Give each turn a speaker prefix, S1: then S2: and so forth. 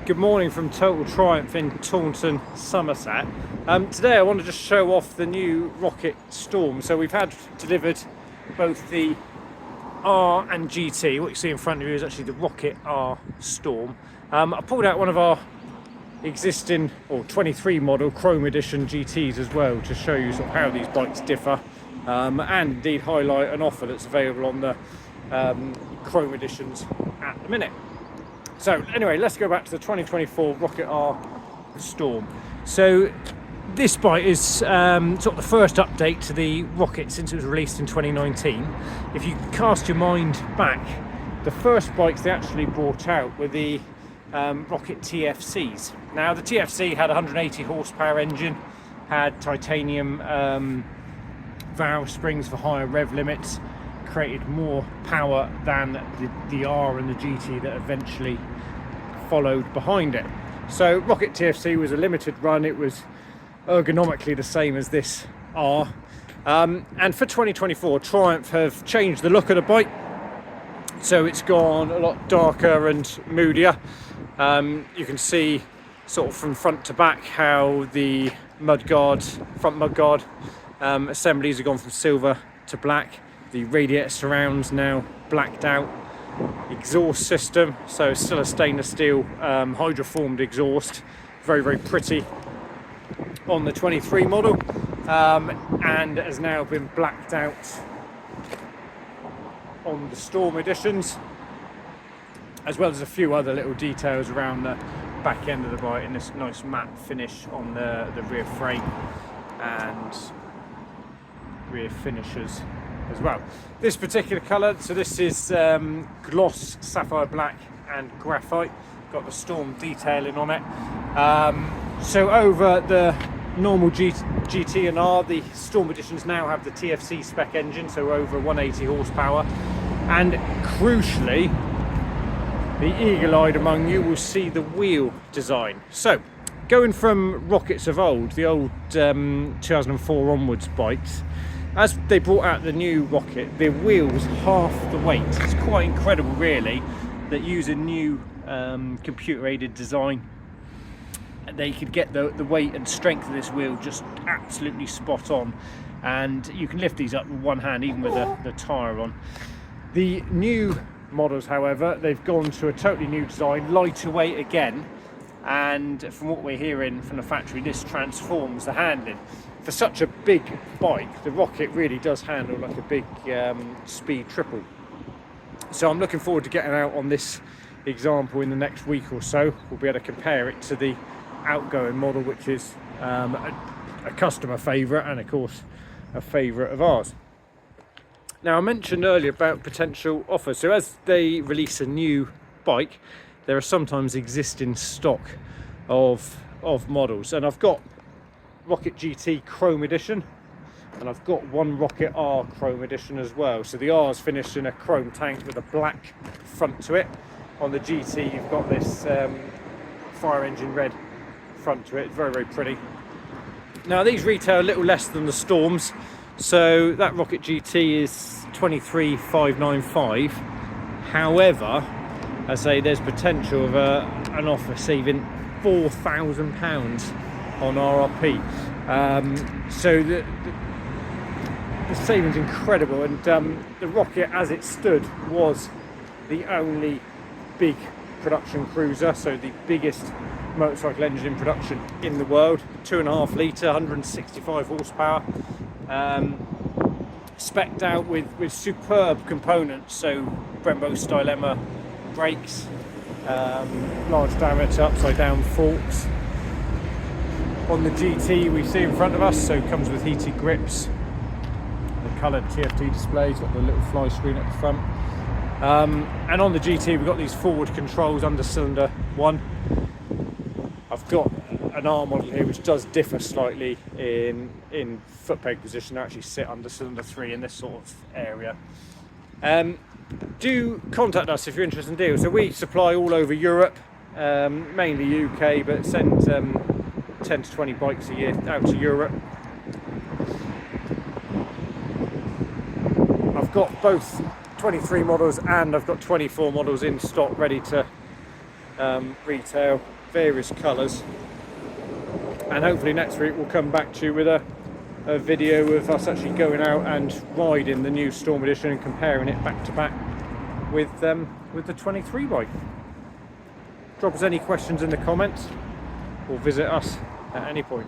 S1: Good morning from Total Triumph in Taunton, Somerset. Today I want to just show off the new Rocket Storm. So we've had delivered both the R and GT. What you see in front of you is actually the Rocket R Storm. I pulled out one of our existing 23 model Chrome Edition GTs as well to show you sort of how these bikes differ and indeed highlight an offer that's available on the Chrome Editions at the minute. So anyway, let's go back to the 2024 Rocket R Storm. So this bike is sort of the first update to the Rocket since it was released in 2019. If you cast your mind back, the first bikes they actually brought out were the Rocket TFCs. Now the TFC had a 180 horsepower engine, had titanium valve springs for higher rev limits, created more power than the R and the GT that eventually followed behind it. So Rocket TFC was a limited run. It was ergonomically the same as this R. And for 2024, Triumph have changed the look of the bike. So it's gone a lot darker and moodier. You can see sort of from front to back how the front mudguard assemblies have gone from silver to black. The radiator surrounds now blacked out. Exhaust system, so still a stainless steel hydroformed exhaust, very, very pretty on the 23 model, and has now been blacked out on the Storm editions, as well as a few other little details around the back end of the bike in this nice matte finish on the rear frame and rear finishers as well. This particular colour, so this is gloss sapphire black and graphite, got the Storm detailing on it. So over the normal GT and R, the Storm editions now have the TFC spec engine, so over 180 horsepower, and crucially, the eagle-eyed among you will see the wheel design. So going from Rockets of old, the old 2004 onwards bikes, as they brought out the new Rocket, their wheel was half the weight. It's quite incredible, really, that using new computer-aided design, they could get the weight and strength of this wheel just absolutely spot on. And you can lift these up with one hand, even with the tyre on. The new models, however, they've gone to a totally new design, lighter weight again. And from what we're hearing from the factory, this transforms the handling. For such a big bike, the Rocket really does handle like a big speed triple. So I'm looking forward to getting out on this example in the next week or so. We'll be able to compare it to the outgoing model, which is a customer favourite and of course a favourite of ours. Now, I mentioned earlier about potential offers. So as they release a new bike, there are sometimes existing stock of models, and I've got Rocket GT Chrome Edition, and I've got one Rocket R Chrome Edition as well. So the R is finished in a chrome tank with a black front to it. On the GT, you've got this fire engine red front to it. Very, very pretty. Now, these retail a little less than the Storms. So that Rocket GT is 23,595. However, I say there's potential of an offer saving £4,000 on RRP. So the saving's incredible, and the Rocket as it stood was the only big production cruiser, so the biggest motorcycle engine in production in the world, 2.5 litre, 165 horsepower, specced out with superb components, so Brembo Stylema brakes, large diameter upside down forks. On the GT we see in front of us, so it comes with heated grips, the coloured TFT displays, got the little fly screen at the front, and on the GT we've got these forward controls under cylinder 1. I've got an R model here which does differ slightly in foot peg position. They actually sit under cylinder 3 in this sort of area. Do contact us if you're interested in deals. So we supply all over Europe, mainly UK, but send 10 to 20 bikes a year out to Europe. I've got both 23 models and I've got 24 models in stock ready to retail, various colours, and hopefully next week we'll come back to you with a video of us actually going out and riding the new Storm Edition and comparing it back to back with the 23 bike. Drop us any questions in the comments or visit us at any point.